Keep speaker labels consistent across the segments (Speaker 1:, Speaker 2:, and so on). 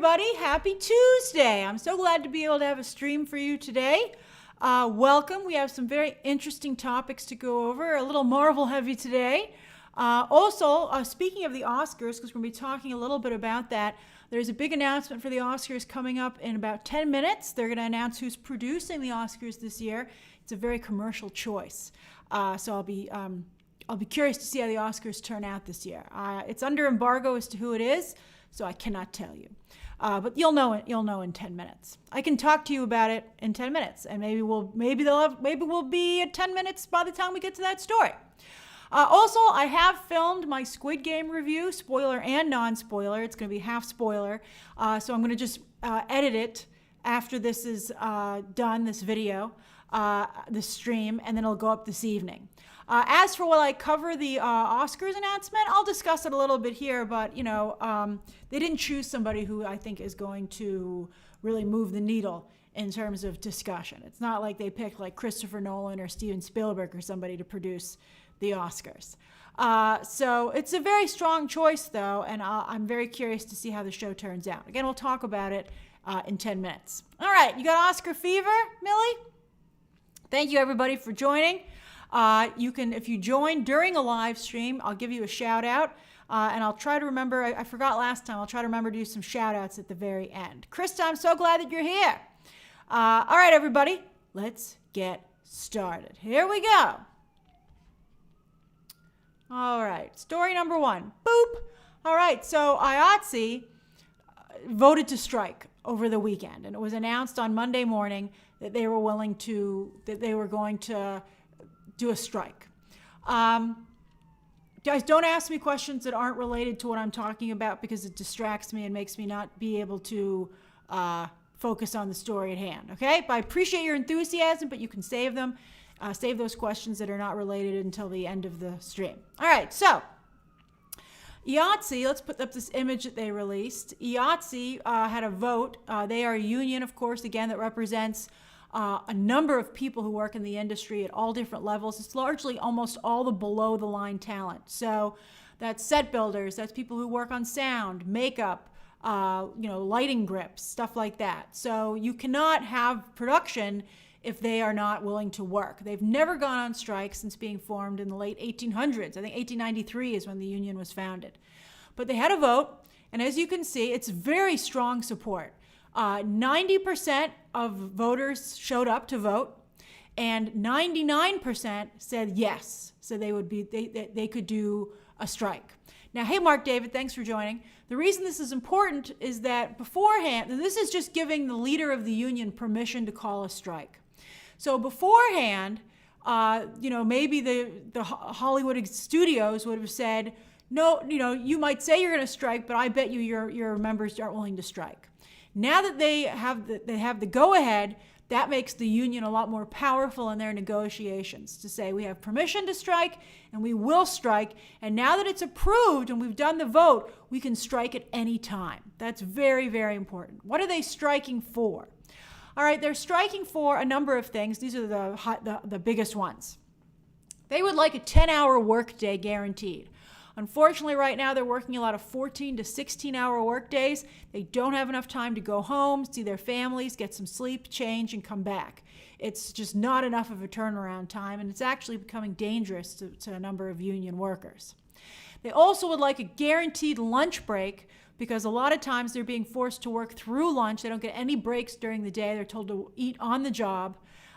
Speaker 1: everybody. Happy Tuesday. I'm so glad to be able to have a stream for you today. Welcome. We have some very interesting topics to go over, a little Marvel heavy today. Speaking of the Oscars, because we're going to be talking a little bit about that, there's a big announcement for the Oscars coming up in about 10 minutes. They're going to announce who's producing the Oscars this year. It's a very commercial choice. So I'll be curious to see how the Oscars turn out this year. It's under embargo as to who it is, so I cannot tell you. But you'll know in 10 minutes. I can talk to you about it in 10 minutes, and maybe we'll be at 10 minutes by the time we get to that story. I have filmed my Squid Game review, spoiler and non-spoiler. It's going to be half spoiler. So I'm going to just edit it after this is done, this video, this stream, and then it'll go up this evening. As for will I cover the Oscars announcement, I'll discuss it a little bit here, but, they didn't choose somebody who I think is going to really move the needle in terms of discussion. It's not like they picked like Christopher Nolan or Steven Spielberg or somebody to produce the Oscars. So it's a very strong choice, though, and I'm very curious to see how the show turns out. Again, we'll talk about it in 10 minutes. All right, you got Oscar fever, Millie? Thank you, everybody, for joining. You can, if you join during a live stream, I'll give you a shout out, and I'll try to remember, I forgot last time, I'll try to remember to do some shout outs at the very end. Krista, I'm so glad that you're here. All right, everybody, let's get started. Here we go. All right, story number one, boop. All right, so IATSE voted to strike over the weekend, and it was announced on Monday morning that they were going to do a strike. Guys, don't ask me questions that aren't related to what I'm talking about because it distracts me and makes me not be able to focus on the story at hand, okay? But I appreciate your enthusiasm, but you can save them. Save those questions that are not related until the end of the stream. All right, so IATSE, let's put up this image that they released. IATSE had a vote. They are a union, of course, again, that represents a number of people who work in the industry at all different levels. It's largely almost all the below the line talent. So that's set builders, that's people who work on sound, makeup, lighting grips, stuff like that. So you cannot have production if they are not willing to work. They've never gone on strike since being formed in the late 1800s. I think 1893 is when the union was founded. But they had a vote, and as you can see, it's very strong support. 90% of voters showed up to vote, and 99% said yes. So they could do a strike. Now, hey, Mark David, thanks for joining. The reason this is important is that beforehand, and this is just giving the leader of the union permission to call a strike. So beforehand, maybe the Hollywood studios would have said, no, you might say you're going to strike, but I bet you your members aren't willing to strike. Now that they have the go-ahead, that makes the union a lot more powerful in their negotiations to say we have permission to strike and we will strike. And now that it's approved and we've done the vote, we can strike at any time. That's very, very important. What are they striking for? All right, they're striking for a number of things. These are the biggest ones. They would like a 10-hour workday guaranteed. Unfortunately, right now, they're working a lot of 14 to 16-hour work days. They don't have enough time to go home, see their families, get some sleep, change, and come back. It's just not enough of a turnaround time, and it's actually becoming dangerous to a number of union workers. They also would like a guaranteed lunch break because a lot of times they're being forced to work through lunch. They don't get any breaks during the day. They're told to eat on the job.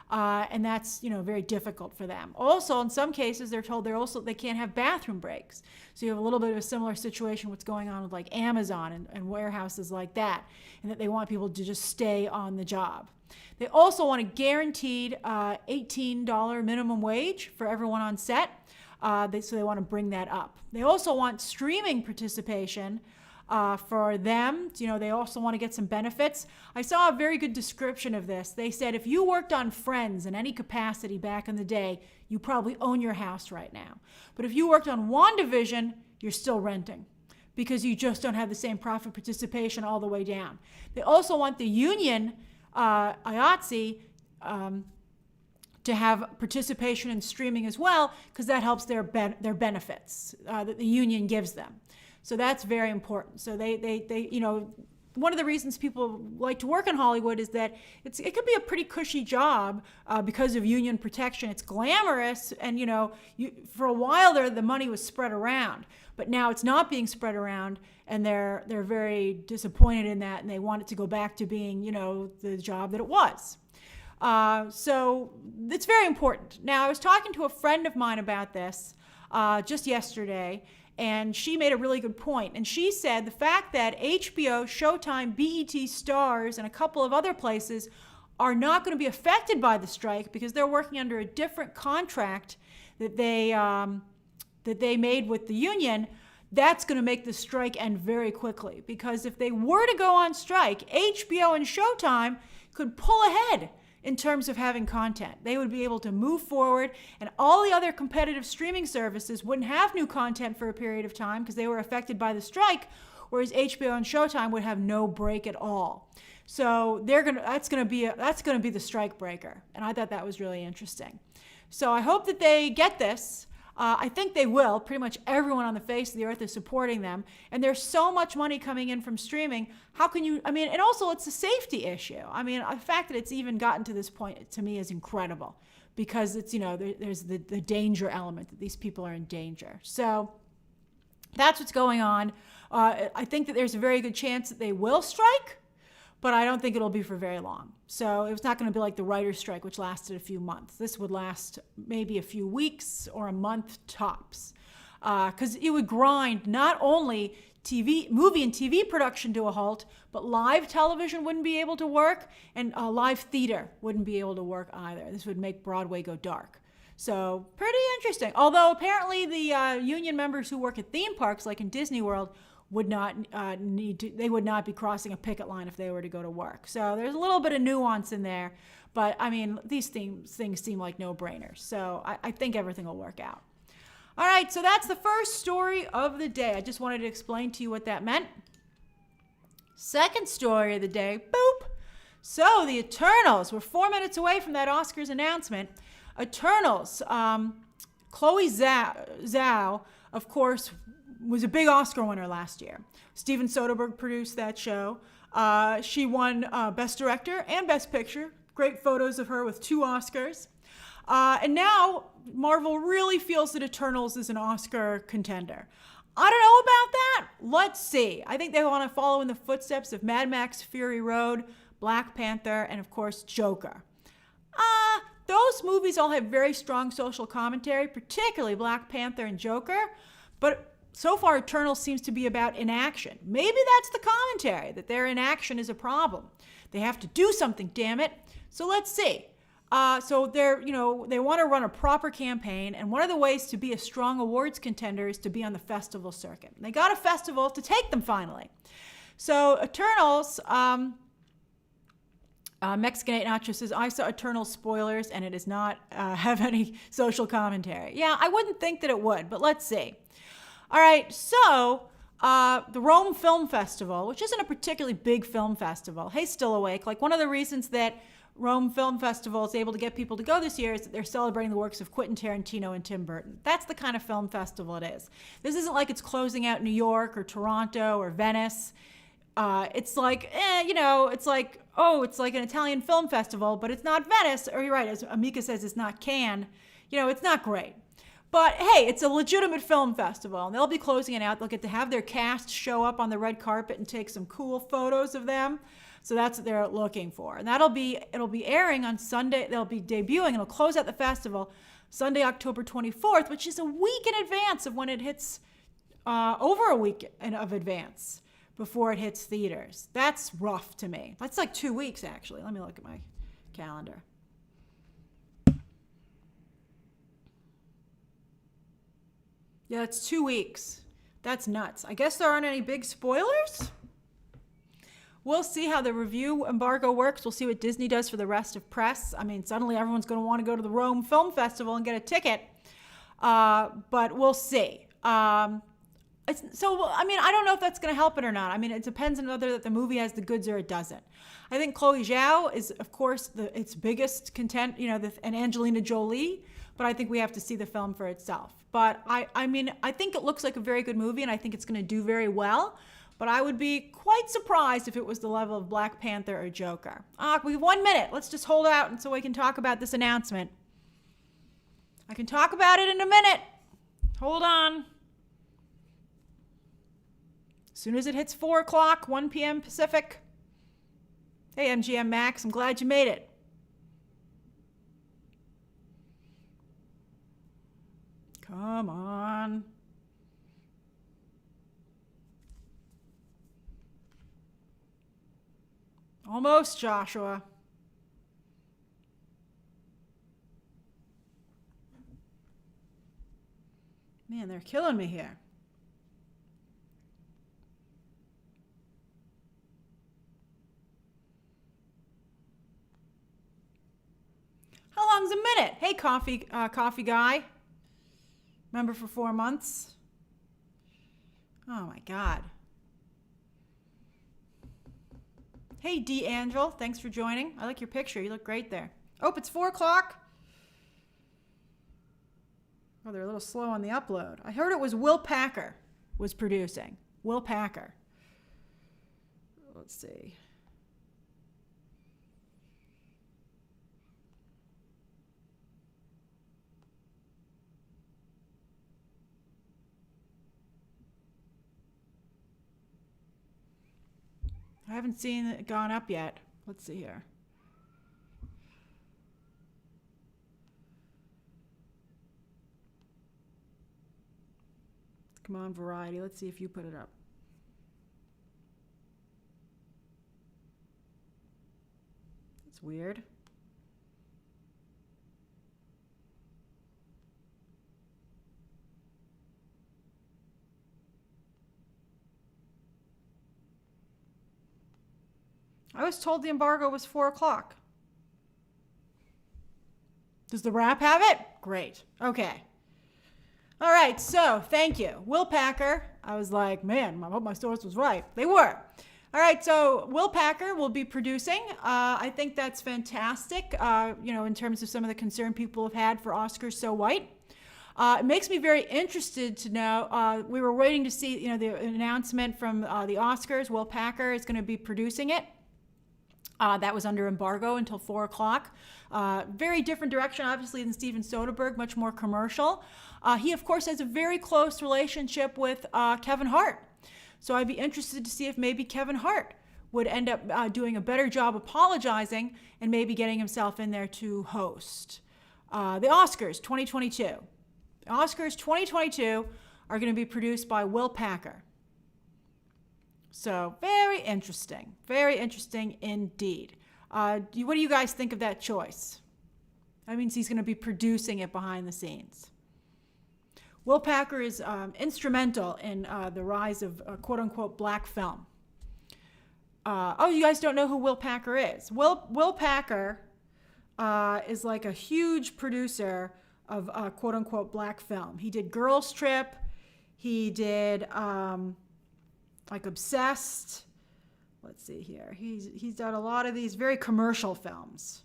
Speaker 1: And that's, very difficult for them. Also, in some cases, they're told they can't have bathroom breaks. So you have a little bit of a similar situation what's going on with like Amazon and warehouses like that, and that they want people to just stay on the job. They also want a guaranteed $18 minimum wage for everyone on set. So they want to bring that up. They also want streaming participation for them. They also want to get some benefits. I saw a very good description of this. They said if you worked on Friends in any capacity back in the day, you probably own your house right now. But if you worked on WandaVision, you're still renting because you just don't have the same profit participation all the way down. They also want the union, IATSE, to have participation in streaming as well because that helps their benefits that the union gives them. So that's very important. So they one of the reasons people like to work in Hollywood is that it could be a pretty cushy job because of union protection. It's glamorous, and for a while there the money was spread around, but now it's not being spread around, and they're very disappointed in that, and they want it to go back to being the job that it was. So it's very important. Now, I was talking to a friend of mine about this just yesterday, and she made a really good point. And she said the fact that HBO, Showtime, BET, Stars, and a couple of other places are not going to be affected by the strike because they're working under a different contract that they made with the union, that's going to make the strike end very quickly. Because if they were to go on strike, HBO and Showtime could pull ahead in terms of having content. They would be able to move forward, and all the other competitive streaming services wouldn't have new content for a period of time because they were affected by the strike, whereas HBO and Showtime would have no break at all. So that's going to be the strike breaker, and I thought that was really interesting. So I hope that they get this. I think they will. Pretty much everyone on the face of the earth is supporting them. And there's so much money coming in from streaming. How can you, and also it's a safety issue. The fact that it's even gotten to this point, to me, is incredible. Because it's, there's the danger element, that these people are in danger. So that's what's going on. I think that there's a very good chance that they will strike, but I don't think it'll be for very long. So it's not going to be like the writer's strike, which lasted a few months. This would last maybe a few weeks or a month tops. Because it would grind not only movie and TV production to a halt, but live television wouldn't be able to work, and live theater wouldn't be able to work either. This would make Broadway go dark. So pretty interesting. Although apparently the union members who work at theme parks, like in Disney World, would not they would not be crossing a picket line if they were to go to work. So there's a little bit of nuance in there, but these things seem like no-brainers. So I think everything will work out. All right, so that's the first story of the day. I just wanted to explain to you what that meant. Second story of the day, boop. So the Eternals, we're 4 minutes away from that Oscars announcement. Eternals, Chloe Zhao, of course, was a big Oscar winner last year. Steven Soderbergh produced that show. She won Best Director and Best Picture. Great photos of her with 2 Oscars. And now Marvel really feels that Eternals is an Oscar contender. I don't know about that. Let's see. I think they want to follow in the footsteps of Mad Max Fury Road, Black Panther, and of course Joker. Those movies all have very strong social commentary, particularly Black Panther and Joker, but so far, Eternals seems to be about inaction. Maybe that's the commentary, that their inaction is a problem. They have to do something, damn it. So let's see. So they want to run a proper campaign, and one of the ways to be a strong awards contender is to be on the festival circuit. And they got a festival to take them finally. So Eternals, Mexican 8 Nacho says, I saw Eternals spoilers, and it does not have any social commentary. Yeah, I wouldn't think that it would, but let's see. All right, so the Rome Film Festival, which isn't a particularly big film festival. Hey, Still Awake. Like, one of the reasons that Rome Film Festival is able to get people to go this year is that they're celebrating the works of Quentin Tarantino and Tim Burton. That's the kind of film festival it is. This isn't like it's closing out New York or Toronto or Venice. It's like, it's like an Italian film festival, but it's not Venice. Or you're right, as Amika says, it's not Cannes. It's not great. But hey, it's a legitimate film festival, and they'll be closing it out. They'll get to have their cast show up on the red carpet and take some cool photos of them. So that's what they're looking for. And it'll be airing on Sunday. They'll be debuting. It'll close out the festival Sunday, October 24th, which is a week in advance of when it hits, over a week of advance before it hits theaters. That's rough to me. That's like 2 weeks, actually. Let me look at my calendar. Yeah, it's 2 weeks. That's nuts. I guess there aren't any big spoilers. We'll see how the review embargo works. We'll see what Disney does for the rest of press. Suddenly everyone's going to want to go to the Rome Film Festival and get a ticket. But we'll see. I don't know if that's going to help it or not. It depends on whether the movie has the goods or it doesn't. I think Chloe Zhao is, of course, its biggest content, and Angelina Jolie. But I think we have to see the film for itself. But I think it looks like a very good movie, and I think it's going to do very well. but I would be quite surprised if it was the level of Black Panther or Joker. We have 1 minute. Let's just hold out and so we can talk about this announcement. I can talk about it in a minute. Hold on. As soon as it hits 4 o'clock, 1 p.m. Pacific. Hey, MGM Max, I'm glad you made it. Come on. Almost, Joshua. Man, they're killing me here. How long's a minute? Hey, coffee guy. Member for 4 months. Oh my God. Hey, D'Angel, thanks for joining. I like your picture. You look great there. Oh, it's 4 o'clock. Oh, they're a little slow on the upload. I heard it was Will Packer was producing. Will Packer. Let's see. I haven't seen it gone up yet. Let's see here. Come on, Variety. Let's see if you put it up. That's weird. I was told the embargo was 4 o'clock. Does the Wrap have it? Great. Okay. All right, so thank you. Will Packer. I was like, man, I hope my source was right. They were. All right, so Will Packer will be producing. I think that's fantastic, in terms of some of the concern people have had for Oscars So White. It makes me very interested to know. We were waiting to see, the announcement from the Oscars. Will Packer is going to be producing it. That was under embargo until 4 o'clock. Very different direction, obviously, than Steven Soderbergh, much more commercial. He, of course, has a very close relationship with Kevin Hart. So I'd be interested to see if maybe Kevin Hart would end up doing a better job apologizing and maybe getting himself in there to host. The Oscars 2022. The Oscars 2022 are going to be produced by Will Packer. So very interesting indeed. What do you guys think of that choice? That means he's going to be producing it behind the scenes. Will Packer is instrumental in the rise of quote-unquote black film. You guys don't know who Will Packer is. Will Packer is like a huge producer of quote-unquote black film. He did Girls Trip. He did Obsessed. Let's see here. He's done a lot of these very commercial films.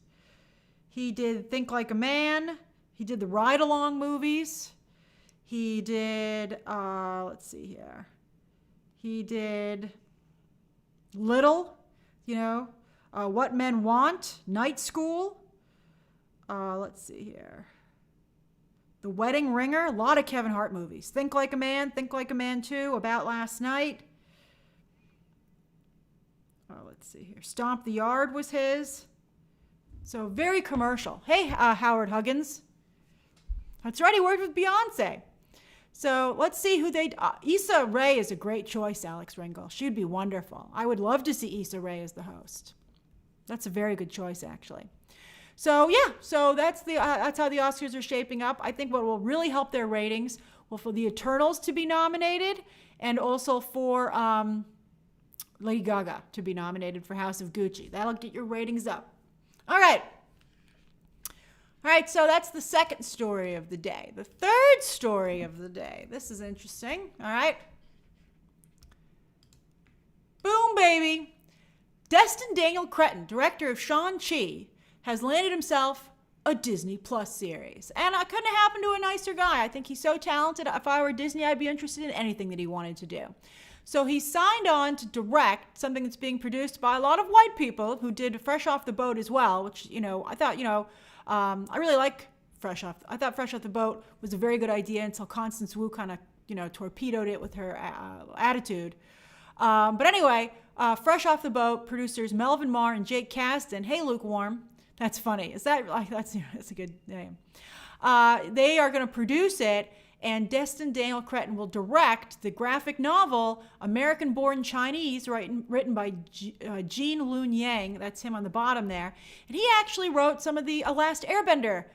Speaker 1: He did Think Like a Man. He did the Ride Along movies. He did, let's see here. He did Little, What Men Want, Night School. Let's see here. The Wedding Ringer, a lot of Kevin Hart movies. Think Like a Man 2, About Last Night. Let's see here. Stomp the Yard was his. So very commercial. Hey, Howard Huggins. That's right, he worked with Beyonce. So let's see who Issa Rae is a great choice, Alex Ringel. She'd be wonderful. I would love to see Issa Rae as the host. That's a very good choice, actually. So yeah, that's how the Oscars are shaping up. I think what will really help their ratings will for the Eternals to be nominated, and also for Lady Gaga to be nominated for House of Gucci. That'll get your ratings up. All right, so that's the second story of the day. The third story of the day. This is interesting. All right. Boom, baby. Destin Daniel Cretton, director of Shang-Chi, has landed himself a Disney Plus series. And I couldn't have happened to a nicer guy. I think he's so talented. If I were Disney, I'd be interested in anything that he wanted to do. So he signed on to direct something that's being produced by a lot of white people who did Fresh Off the Boat as well, which, I thought, I really like I thought Fresh Off the Boat was a very good idea until Constance Wu kind of, torpedoed it with her attitude. But anyway, Fresh Off the Boat producers Melvin Marr and Jake Kasdan. Hey, Lukewarm. That's funny. That's a good name. They are going to produce it, and Destin Daniel Cretton will direct the graphic novel American-Born Chinese, written by Jean Lun Yang. That's him on the bottom there. And he actually wrote some of the Last Airbender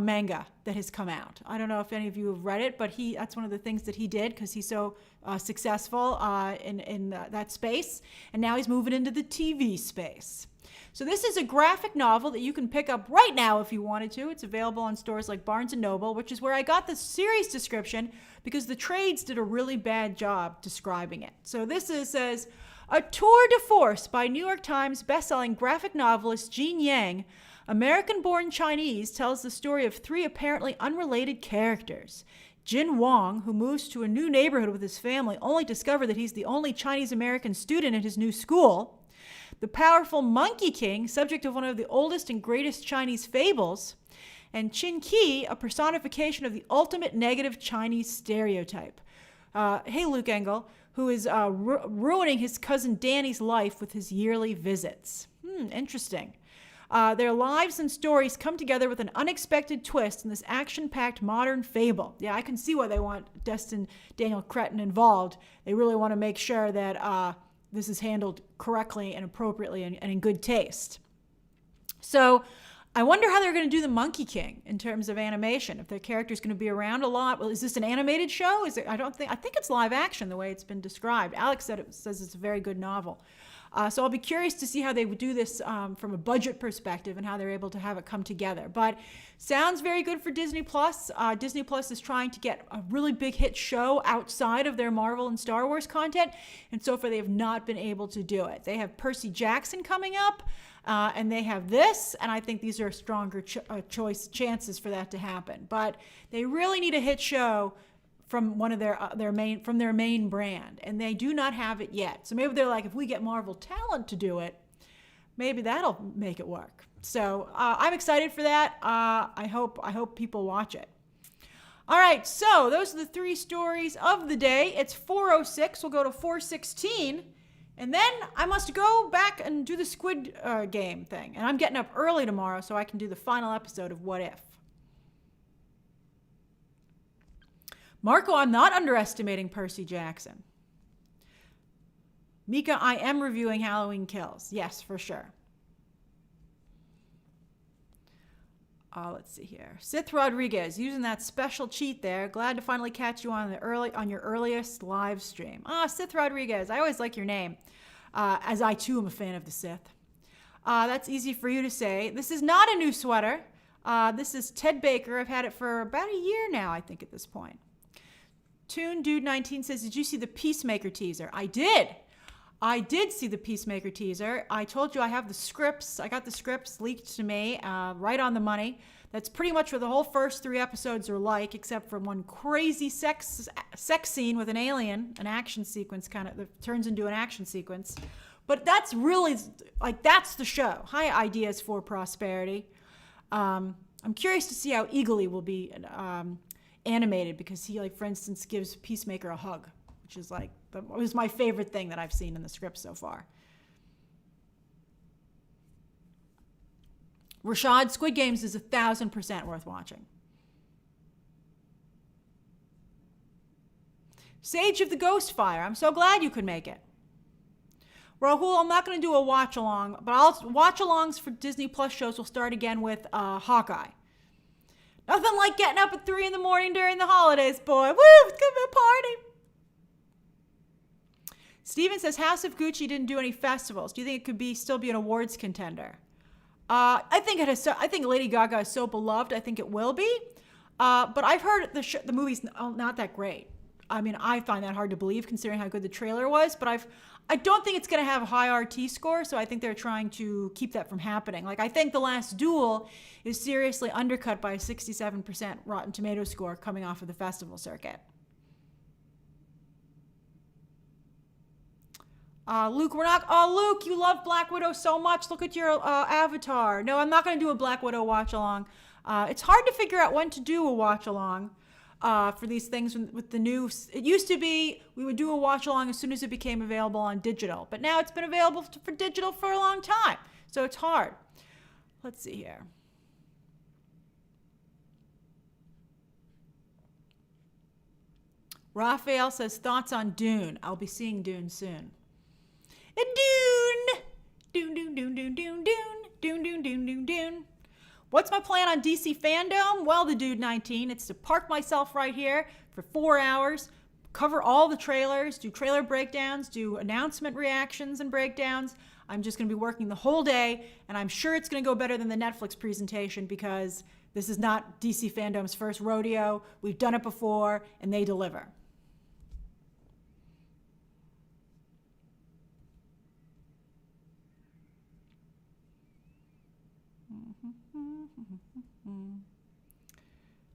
Speaker 1: manga that has come out. I don't know if any of you have read it, but that's one of the things that he did because he's so successful in that space. And now he's moving into the TV space. So this is a graphic novel that you can pick up right now if you wanted to. It's available on stores like Barnes & Noble, which is where I got the series description because the trades did a really bad job describing it. So this says, a tour de force by New York Times bestselling graphic novelist Jean Yang, American-Born Chinese tells the story of three apparently unrelated characters. Jin Wong, who moves to a new neighborhood with his family, only to discover that he's the only Chinese-American student at his new school. The powerful Monkey King, subject of one of the oldest and greatest Chinese fables, and Qin Qi, a personification of the ultimate negative Chinese stereotype. Hey, Luke Engel, who is ruining his cousin Danny's life with his yearly visits. Interesting. Their lives and stories come together with an unexpected twist in this action-packed modern fable. Yeah, I can see why they want Destin Daniel Cretton involved. They really want to make sure that this is handled correctly and appropriately and in good taste. So I wonder how they're going to do the Monkey King in terms of animation. If their character's going to be around a lot. Well, is this an animated show? I think it's live action the way it's been described. Alex says it's a very good novel. So I'll be curious to see how they would do this from a budget perspective and how they're able to have it come together. But sounds very good for Disney Plus. Disney Plus is trying to get a really big hit show outside of their Marvel and Star Wars content, and so far they have not been able to do it. They have Percy Jackson coming up, and they have this, and I think these are stronger chances for that to happen. But they really need a hit show from one of their main brand, and they do not have it yet. So maybe they're like, if we get Marvel talent to do it, maybe that'll make it work. So I'm excited for that. I hope people watch it. All right, so those are the three stories of the day. It's 4:06. We'll go to 4:16, and then I must go back and do the Squid Game thing. And I'm getting up early tomorrow so I can do the final episode of What If. Marco, I'm not underestimating Percy Jackson. Mika, I am reviewing Halloween Kills. Yes, for sure. Let's see here. Sith Rodriguez, using that special cheat there. Glad to finally catch you on your earliest live stream. Sith Rodriguez, I always like your name, as I too am a fan of the Sith. That's easy for you to say. This is not a new sweater. This is Ted Baker. I've had it for about a year now, I think, at this point. Toon Dude 19 says, did you see the Peacemaker teaser? I did. I did see the Peacemaker teaser. I told you I have the scripts. I got the scripts leaked to me, right on the money. That's pretty much what the whole first 3 episodes are like, except for one crazy sex scene with an alien, an action sequence that turns into an action sequence. But that's really, that's the show. High Ideas for Prosperity. I'm curious to see how Eagly will be animated, because he, for instance, gives Peacemaker a hug, which is was my favorite thing that I've seen in the script so far. Rashad, Squid Games is 1,000% worth watching. Sage of the Ghost Fire, I'm so glad you could make it. Rahul, I'm not going to do a watch along, but watch alongs for Disney Plus shows will start again with Hawkeye. Nothing like getting up at 3 a.m. during the holidays, boy. Woo, it's going to be a party. Steven says, House of Gucci didn't do any festivals. Do you think it could still be an awards contender? I think Lady Gaga is so beloved. I think it will be. But I've heard the movie's not that great. I mean, I find that hard to believe considering how good the trailer was. But I don't think it's going to have a high RT score, so I think they're trying to keep that from happening. I think The Last Duel is seriously undercut by a 67% Rotten Tomatoes score coming off of the festival circuit. Luke, we're not. Oh, Luke, you love Black Widow so much. Look at your avatar. No, I'm not going to do a Black Widow watch along. It's hard to figure out when to do a watch along for these things with the new. It used to be we would do a watch along as soon as it became available on digital, but now it's been available for digital for a long time, so it's hard. Let's see here. Raphael says thoughts on Dune. I'll be seeing Dune soon. Dune! Dune, Dune, Dune, Dune, Dune, Dune, Dune, Dune, Dune, Dune, Dune. What's my plan on DC fandom? Well, the Dude 19. It's to park myself right here for 4 hours, cover all the trailers, do trailer breakdowns, do announcement reactions and breakdowns. I'm just going to be working the whole day, and I'm sure it's going to go better than the Netflix presentation because this is not DC fandom's first rodeo. We've done it before, and they deliver.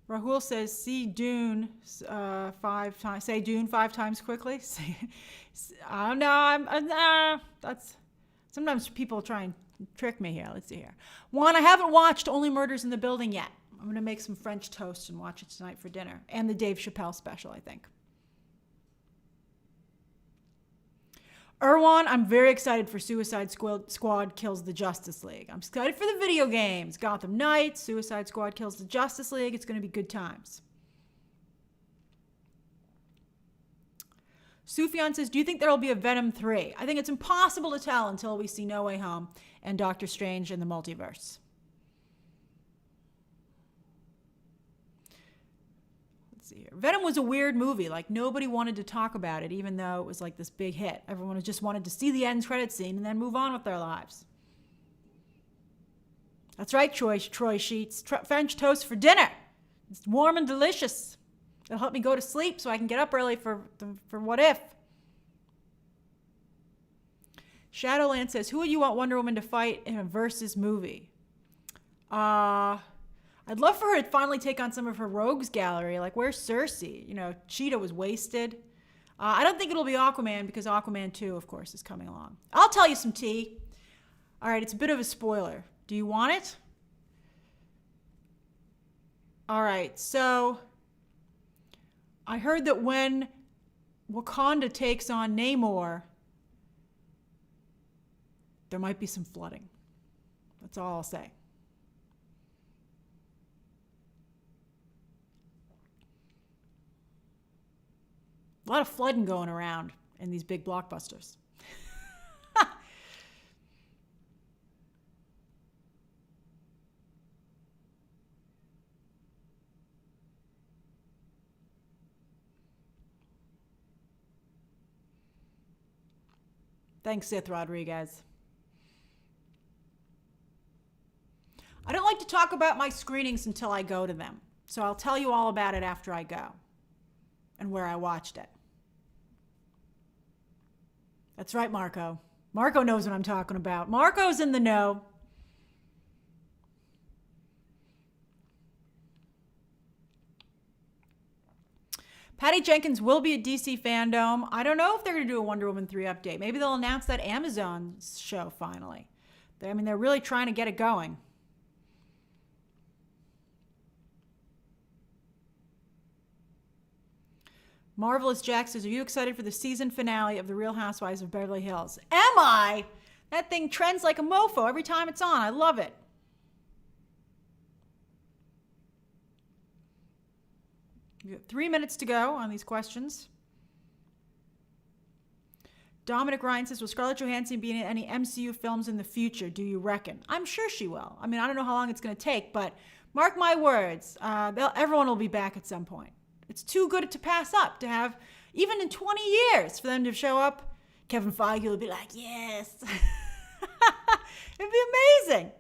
Speaker 1: Rahul says, see Dune 5 times. Say Dune 5 times quickly. I don't know. That's sometimes people try and trick me here. Let's see here. One, I haven't watched Only Murders in the Building yet. I'm going to make some French toast and watch it tonight for dinner. And the Dave Chappelle special, I think. Erwan, I'm very excited for Suicide Squad Kills the Justice League. I'm excited for the video games. Gotham Knights, Suicide Squad Kills the Justice League. It's going to be good times. Sufjan says, do you think there will be a Venom 3? I think it's impossible to tell until we see No Way Home and Doctor Strange in the Multiverse. Venom was a weird movie. Like, nobody wanted to talk about it, even though it was like this big hit. Everyone just wanted to see the end credit scene and then move on with their lives. That's right, Troy Sheets. French toast for dinner. It's warm and delicious. It'll help me go to sleep so I can get up early for What If. Shadowland says, who would you want Wonder Woman to fight in a versus movie? I'd love for her to finally take on some of her rogues gallery. Like, where's Cersei? You know, Cheetah was wasted. I don't think it'll be Aquaman because Aquaman 2, of course, is coming along. I'll tell you some tea. All right, it's a bit of a spoiler. Do you want it? All right, so I heard that when Wakanda takes on Namor, there might be some flooding. That's all I'll say. A lot of flooding going around in these big blockbusters. Thanks, Sith Rodriguez. I don't like to talk about my screenings until I go to them. So I'll tell you all about it after I go and where I watched it. That's right, Marco. Marco knows what I'm talking about. Marco's in the know. Patty Jenkins will be at DC Fandom. I don't know if they're going to do a Wonder Woman 3 update. Maybe they'll announce that Amazon show finally. They're really trying to get it going. Marvelous Jack says, are you excited for the season finale of The Real Housewives of Beverly Hills? Am I? That thing trends like a mofo every time it's on. I love it. We have 3 minutes to go on these questions. Dominic Ryan says, will Scarlett Johansson be in any MCU films in the future, do you reckon? I'm sure she will. I mean, I don't know how long it's going to take, but mark my words, everyone will be back at some point. It's too good to pass up, to have, even in 20 years, for them to show up. Kevin Feige will be like, yes. It'd be amazing.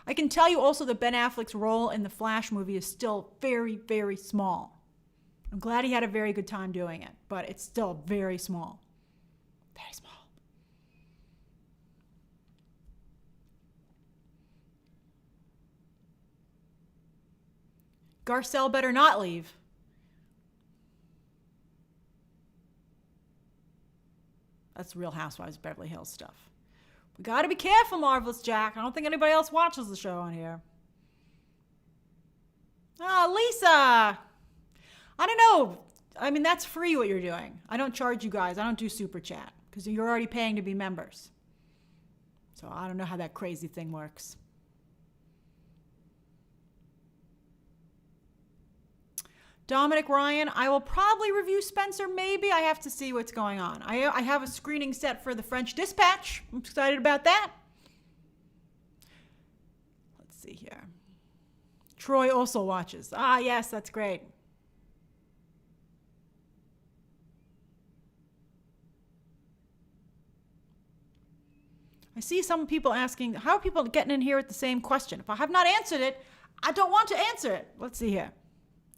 Speaker 1: I can tell you also that Ben Affleck's role in the Flash movie is still very, very small. I'm glad he had a very good time doing it, but it's still very small. Very small. Garcelle better not leave. That's Real Housewives of Beverly Hills stuff. We got to be careful, Marvelous Jack. I don't think anybody else watches the show on here. Lisa. I don't know. I mean, that's free what you're doing. I don't charge you guys. I don't do super chat because you're already paying to be members. So I don't know how that crazy thing works. Dominic Ryan, I will probably review Spencer, maybe. I have to see what's going on. I have a screening set for the French Dispatch. I'm excited about that. Let's see here. Troy also watches. Yes, that's great. I see some people asking, how are people getting in here with the same question? If I have not answered it, I don't want to answer it. Let's see here.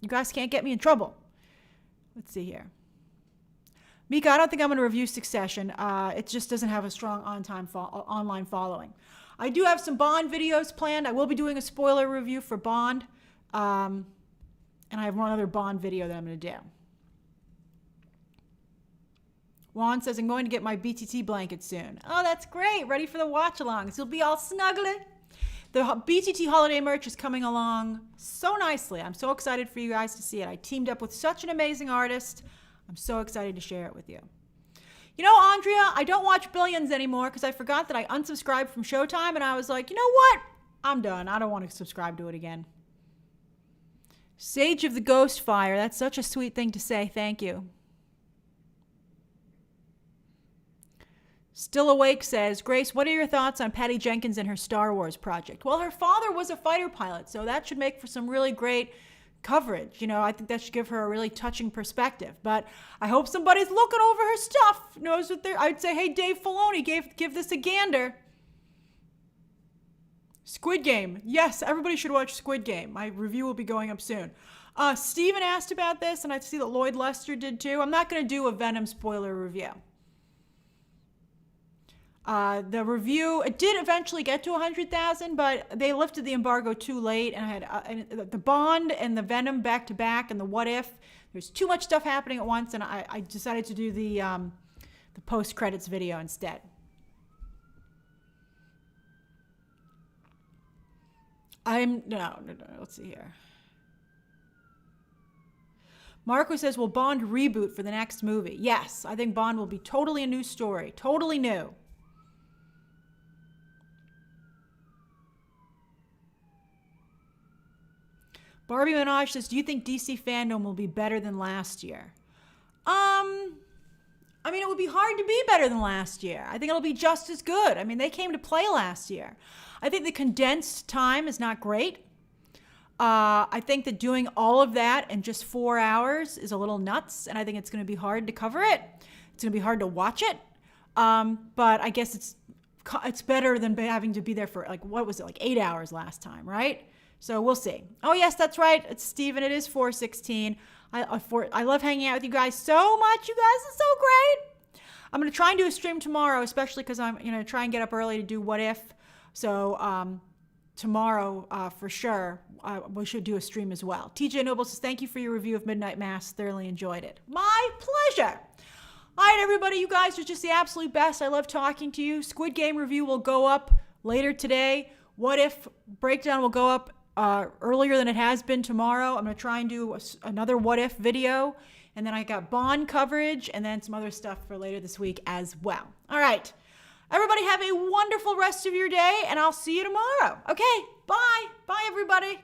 Speaker 1: You guys can't get me in trouble. Let's see here. Mika, I don't think I'm going to review Succession. It just doesn't have a strong online following. I do have some Bond videos planned. I will be doing a spoiler review for Bond. And I have one other Bond video that I'm going to do. Juan says, I'm going to get my BTT blanket soon. Oh, that's great. Ready for the watch-alongs. You'll be all snuggly. The BTT holiday merch is coming along so nicely. I'm so excited for you guys to see it. I teamed up with such an amazing artist. I'm so excited to share it with you. You know, Andrea, I don't watch Billions anymore because I forgot that I unsubscribed from Showtime, and I was like, you know what? I'm done. I don't want to subscribe to it again. Sage of the Ghost Fire. That's such a sweet thing to say. Thank you. Still Awake says, Grace, what are your thoughts on Patty Jenkins and her Star Wars project? Well, her father was a fighter pilot, so that should make for some really great coverage. You know, I think that should give her a really touching perspective. But I hope somebody's looking over her stuff, knows what they're... I'd say, hey, Dave Filoni, give this a gander. Squid Game. Yes, everybody should watch Squid Game. My review will be going up soon. Steven asked about this, and I see that Lloyd Lester did too. I'm not going to do a Venom spoiler review. The review, it did eventually get to 100,000, but they lifted the embargo too late, and I had the Bond and the Venom back to back, and the What If. There's too much stuff happening at once, and I decided to do the post credits video instead. No. Let's see here. Marco says, will Bond reboot for the next movie? Yes, I think Bond will be totally a new story, totally new. Barbie Minaj says, do you think DC fandom will be better than last year? I mean, it would be hard to be better than last year. I think it'll be just as good. I mean, they came to play last year. I think the condensed time is not great. I think that doing all of that in just 4 hours is a little nuts, and I think it's going to be hard to cover it. It's going to be hard to watch it. But I guess it's better than having to be there for, like, what was it, like 8 hours last time, right? So we'll see. Oh, yes, that's right. It's Steven. It is 4:16. I love hanging out with you guys so much. You guys are so great. I'm going to try and do a stream tomorrow, especially because I'm going to try and get up early to do What If. So tomorrow, for sure, we should do a stream as well. TJ Noble says, thank you for your review of Midnight Mass. Thoroughly enjoyed it. My pleasure. All right, everybody. You guys are just the absolute best. I love talking to you. Squid Game review will go up later today. What If breakdown will go up earlier than it has been tomorrow. I'm going to try and do another What If video. And then I got Bond coverage and then some other stuff for later this week as well. All right. Everybody have a wonderful rest of your day, and I'll see you tomorrow. Okay, bye. Bye, everybody.